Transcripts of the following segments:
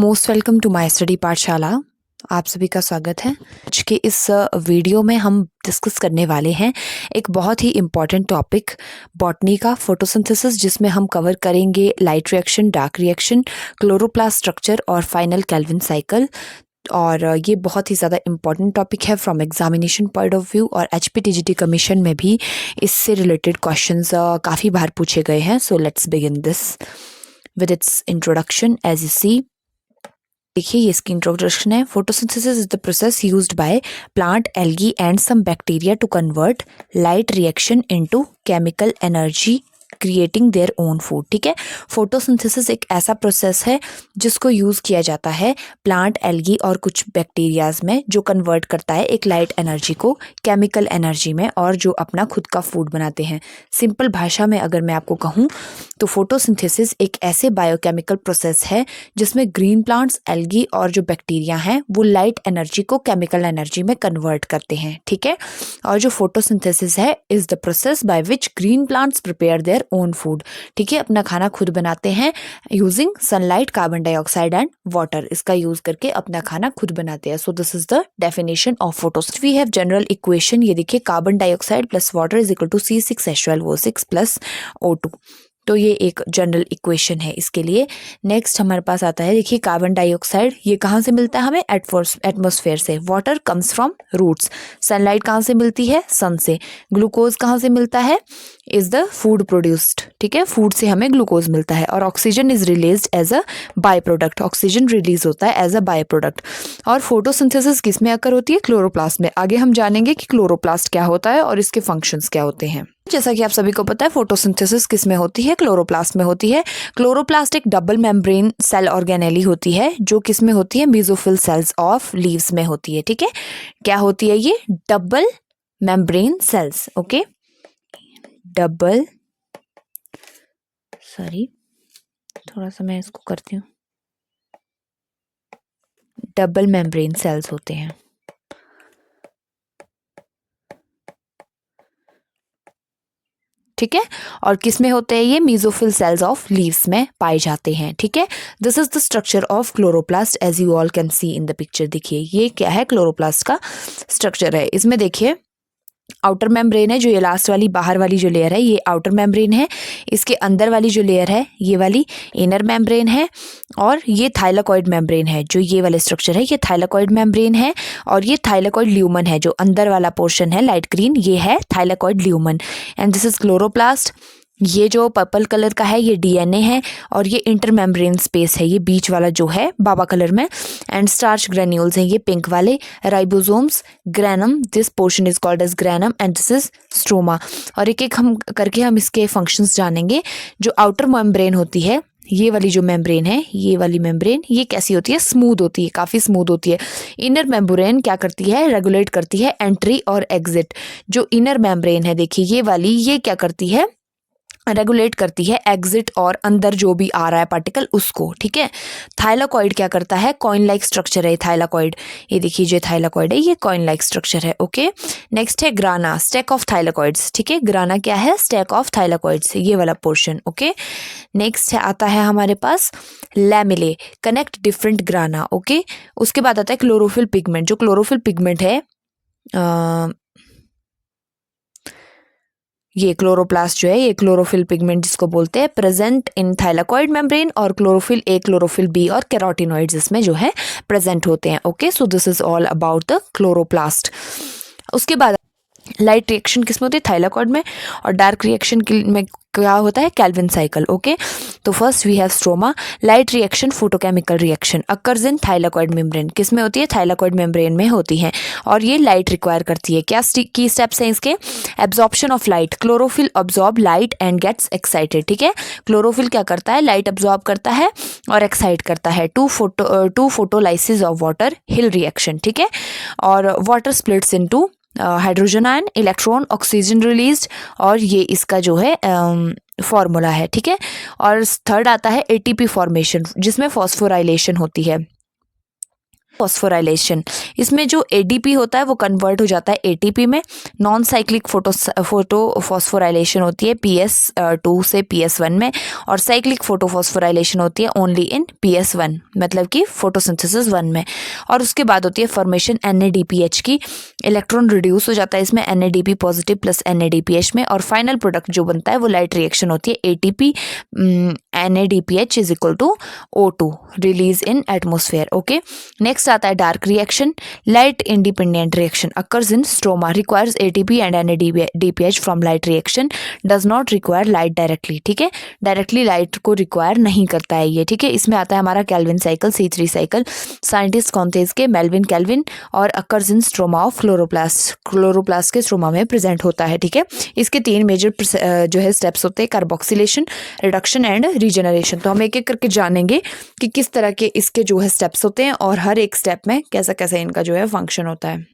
Most welcome to my study Pathshala. आप सभी का स्वागत है। आज के इस वीडियो में हम डिस्कस करने वाले हैं एक बहुत ही इम्पॉर्टेंट टॉपिक बॉटनी का फोटोसिंथेसिस, जिसमें हम कवर करेंगे light reaction, dark reaction, chloroplast structure और फाइनल केल्विन साइकिल। और ये बहुत ही ज़्यादा इम्पॉर्टेंट टॉपिक है from examination point of view, और HPTGT कमीशन में भी इससे रिलेटेड क्वेश्चंस काफ़ी बार पूछे गए हैं। So let's begin this with its introduction. As you see, देखिए ये इसकी इंट्रोडक्शन है। Photosynthesis is the process used by plant, algae and some bacteria to convert light reaction into chemical energy creating their own food. ठीक है, photosynthesis एक ऐसा process है जिसको यूज़ किया जाता है प्लांट, एल्गी और कुछ बैक्टीरियाज में, जो कन्वर्ट करता है एक लाइट एनर्जी को केमिकल एनर्जी में, और जो अपना खुद का फूड बनाते हैं। सिंपल भाषा में अगर मैं आपको कहूँ तो फोटोसिंथेसिस एक ऐसे बायोकेमिकल प्रोसेस है जिसमें ग्रीन प्लांट्स, एल्गी और जो बैक्टीरिया हैं वो लाइट एनर्जी को केमिकल एनर्जी में कन्वर्ट करते हैं। ठीक है, और जो फोटोसिंथेसिस है is the process by which green plants prepare their own food. ठीक है, अपना खाना खुद बनाते हैं using sunlight, carbon dioxide and water. इसका यूज करके अपना खाना खुद बनाते हैं। So this is the definition of photosynthesis. We have general equation, ये देखिए, carbon dioxide plus water is equal to C6H12O6 plus O2। तो ये एक जनरल इक्वेशन है इसके लिए। नेक्स्ट हमारे पास आता है, देखिए, कार्बन डाइऑक्साइड ये कहाँ से मिलता है हमें? एटमॉस्फेयर से। Water comes from roots. Sunlight कहाँ से मिलती है? सन से। ग्लूकोज कहाँ से मिलता है? Is the food produced. ठीक है, फूड से हमें ग्लूकोज मिलता है। और oxygen is released as a by product. Oxygen release होता है एज अ बाय प्रोडक्ट। और फोटोसिंथेसिस किस में अकर होती है? क्लोरोप्लास्ट में। आगे हम जानेंगे कि क्लोरोप्लास्ट क्या होता है और इसके फंक्शंस क्या होते हैं। जैसा कि आप सभी को पता है, फोटोसिंथेसिस किस में होती है? क्लोरोप्लास्ट में होती है। क्लोरोप्लास्ट एक डबल मेम्ब्रेन सेल ऑर्गेनेली होती है, जो किस में होती है? मेसोफिल सेल्स ऑफ लीव्स में होती है। ठीक है, क्या होती है ये? Double membrane cells. Okay, double, sorry थोड़ा सा मैं इसको करती हूँ, डबल मेम्ब्रेन सेल्स होते हैं। ठीक है, और किस में होते हैं ये? मेसोफिल सेल्स ऑफ लीव्स में पाए जाते हैं। ठीक है, this is the structure of chloroplast as you all can see in the picture. देखिए ये क्या है? क्लोरोप्लास्ट का स्ट्रक्चर है। इसमें देखिए आउटर मेम्ब्रेन है, जो ये लास्ट वाली बाहर वाली जो लेयर है ये आउटर मेम्ब्रेन है। इसके अंदर वाली जो लेयर है ये वाली इनर मेम्ब्रेन है। और ये थाइलाकॉइड मेम्ब्रेन है, जो ये वाला स्ट्रक्चर है ये थाइलाकॉइड मेम्ब्रेन है। और ये थाइलाकॉइड ल्यूमन है, जो अंदर वाला पोर्शन है लाइट ग्रीन, ये है thylakoid lumen. And this is chloroplast. ये जो पर्पल कलर का है ये DNA है। और ये इंटरमेम्ब्रेन स्पेस है, ये बीच वाला जो है बाबा कलर में। एंड स्टार्च ग्रेन्यूल्स हैं ये पिंक वाले। Ribosomes, granum, this portion is called as granum and this is stroma. और एक एक हम करके हम इसके फंक्शंस जानेंगे। जो आउटर मेम्ब्रेन होती है, ये वाली जो मेम्ब्रेन है, ये वाली मेम्ब्रेन, ये कैसी होती है? स्मूथ होती है, काफ़ी स्मूथ होती है। इनर मेम्ब्रेन क्या करती है? रेगुलेट करती है एंट्री और एग्जिट। जो इनर मेम्ब्रेन है देखिए ये वाली, ये क्या करती है? रेगुलेट करती है एग्जिट और अंदर जो भी आ रहा है पार्टिकल उसको। ठीक है, थाइलाकॉइड क्या करता है? कॉइन लाइक स्ट्रक्चर है थाइलाकॉइड। ये देखिए जो थाइलाकॉइड है ये कॉइन लाइक स्ट्रक्चर है। ओके, नेक्स्ट है ग्राना, स्टैक ऑफ थाइलाकॉइड्स। ठीक है, ग्राना क्या है? स्टैक ऑफ थाइलाकॉइड्स, ये वाला पोर्शन। ओके, नेक्स्ट है आता है हमारे पास लैमेले, कनेक्ट डिफरेंट ग्राना। ओके, उसके बाद आता है क्लोरोफिल पिगमेंट। जो क्लोरोफिल पिगमेंट है ये क्लोरोप्लास्ट जो है, ये क्लोरोफिल पिगमेंट जिसको बोलते हैं, प्रेजेंट इन थाइलाकॉइड मेम्ब्रेन। और क्लोरोफिल A, क्लोरोफिल B और कैरोटिनॉइड्स इसमें जो है प्रेजेंट होते हैं। Okay, so this is all about the chloroplast. उसके बाद लाइट रिएक्शन किसमें होती है? थाइलाकॉइड में। और डार्क रिएक्शन में क्या होता है? Calvin cycle. ओके, तो first we have stroma. Light reaction, photochemical reaction occurs in thylakoid membrane. किस में होती है? थाइलाकॉइड मेम्ब्रेन में होती है। और ये लाइट रिक्वायर करती है। क्या की स्टेप्स हैं इसके? Absorption of light, chlorophyll absorb light and gets excited. ठीक है, क्लोरोफिल क्या करता है? लाइट अब्जॉर्ब करता है और एक्साइट करता है। Two photolysis of water, Hill reaction. ठीक है, और water splits into hydrogen ion, electron, oxygen released. और ये इसका जो है फॉर्मूला है। ठीक है, और थर्ड आता है ATP फॉर्मेशन, जिसमें फॉस्फोराइलेशन होती है। फॉस्फोराइलेशन। इसमें जो ADP होता है वो कन्वर्ट हो जाता है ATP में। नॉन साइक्लिक फोटो फॉस्फोराइलेशन होती है PS2 से PS1 में, और साइक्लिक फोटो फॉस्फोराइलेशन होती है ओनली इन PS1, मतलब कि फोटोसिंथेसिस 1 में। और उसके बाद होती है फॉर्मेशन NADPH की। इलेक्ट्रॉन रिड्यूस हो जाता है इसमें NADP पॉजिटिव प्लस NADPH में, और फाइनल प्रोडक्ट जो बनता है वो लाइट रिएक्शन होती है ATP NADPH is equal to O2 release in atmosphere. Okay, next आता है dark reaction. Light independent reaction occurs in stroma, requires ATP and NADPH from light reaction, does not require light directly. ठीक है, directly light को require नहीं करता है ये। ठीक है, इसमें आता है हमारा Calvin cycle, C3 cycle. Scientist कौन थे इसके? Melvin Calvin. और occurs in stroma of chloroplast, chloroplast के स्ट्रोमा में प्रेजेंट होता है। ठीक है, इसके 3 मेजर जो है स्टेप्स होते हैं, कार्बोक्सिलेशन, रिडक्शन एंड रीजनरेशन। तो हम एक एक करके जानेंगे कि किस तरह के इसके जो है स्टेप्स होते हैं और हर एक स्टेप में कैसा कैसा इनका जो है फंक्शन होता है।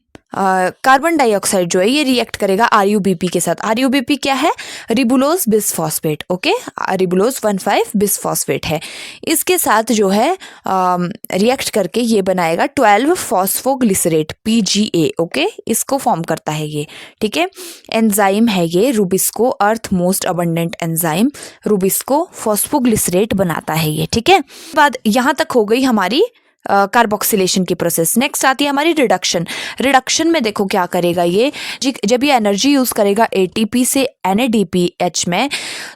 कार्बन डाइऑक्साइड जो है ये रिएक्ट करेगा RUBP के साथ। RUBP क्या है? Ribulose bisphosphate. Okay, ribulose 1,5 bisphosphate है। इसके साथ जो है रिएक्ट करके ये बनाएगा 12 फॉस्फोग्लिसरेट PGA। ओके, इसको फॉर्म करता है ये। ठीक है, एंजाइम है ये rubisco, earth most abundant enzyme rubisco phosphoglycerate बनाता है ये। ठीक है, बाद यहाँ तक हो गई हमारी कार्बोक्सिलेशन की प्रोसेस। नेक्स्ट आती है हमारी रिडक्शन। रिडक्शन में देखो क्या करेगा ये, जब ये एनर्जी यूज करेगा ATP से NADPH में,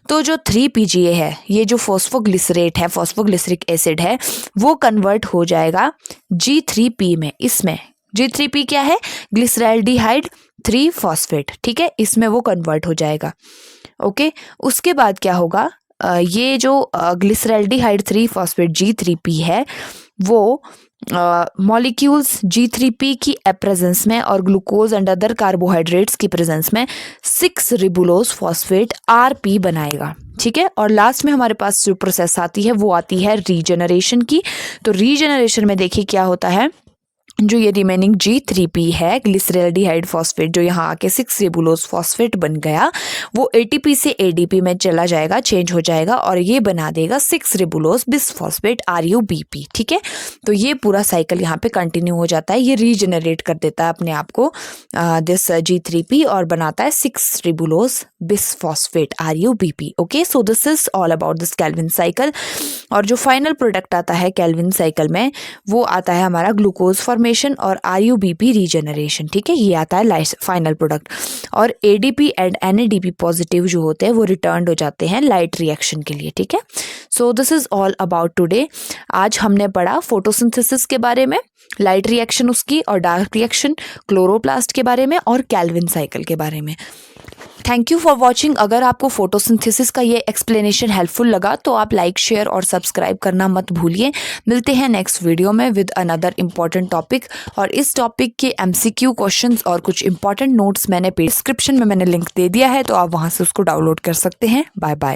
तो जो 3 PGA है, ये जो फॉस्फोग्लिसरेट है, फॉस्फोग्लिसरिक एसिड है, वो कन्वर्ट हो जाएगा G3P में। इसमें G3P क्या है? ग्लिसरैल्डिहाइड 3 फॉस्फेट। ठीक है, इसमें वो कन्वर्ट हो जाएगा। ओके, उसके बाद क्या होगा, ये जो ग्लिसरैल्डिहाइड 3 फॉस्फेट G3P है, वो मॉलिक्यूल्स G3P की प्रेजेंस में और ग्लूकोज एंड अदर कार्बोहाइड्रेट्स की प्रेजेंस में 6 रिबुलोज फॉस्फेट RP बनाएगा। ठीक है, और लास्ट में हमारे पास जो प्रोसेस आती है वो आती है रीजनरेशन की। तो रीजनरेशन में देखिए क्या होता है, जो ये रिमेनिंग G3P है, ग्लिसरैल्डिहाइड फॉस्फेट, जो यहाँ आके 6 रिबुलोज फॉस्फेट बन गया, वो ATP से ADP में चला जाएगा, चेंज हो जाएगा, और ये बना देगा 6 रिबुलोज बिसफॉस्फेट RUBP। ठीक है, तो ये पूरा साइकिल यहाँ पे कंटिन्यू हो जाता है। ये रीजनरेट कर देता है अपने आप को दिस G3P और बनाता है 6 ribulose bisphosphate RUBP। Okay, so this is all about this Calvin cycle. और जो फाइनल प्रोडक्ट आता है कैल्विन साइकिल में, वो आता है हमारा ग्लूकोज फॉर्मेशन और RUBP रीजनरेशन। ठीक है, ये आता है फाइनल प्रोडक्ट। और ADP एंड NADP पॉजिटिव जो होते हैं वो रिटर्न हो जाते हैं लाइट रिएक्शन के लिए। ठीक है, सो this is all about today. आज हमने पढ़ा फोटोसिंथेसिस के बारे में, लाइट रिएक्शन उसकी, और डार्क रिएक्शन, क्लोरोप्लास्ट के बारे में, और कैल्विन साइकिल के बारे में। Thank you for watching. अगर आपको फोटोसिंथेसिस का ये एक्सप्लेनेशन हेल्पफुल लगा तो आप लाइक, शेयर और सब्सक्राइब करना मत भूलिए। मिलते हैं नेक्स्ट वीडियो में विद अनदर इम्पॉर्टेंट टॉपिक। और इस टॉपिक के MCQ क्वेश्चंस और कुछ इंपॉर्टेंट नोट्स मैंने डिस्क्रिप्शन में लिंक दे दिया है, तो आप वहां से उसको डाउनलोड कर सकते हैं। Bye bye.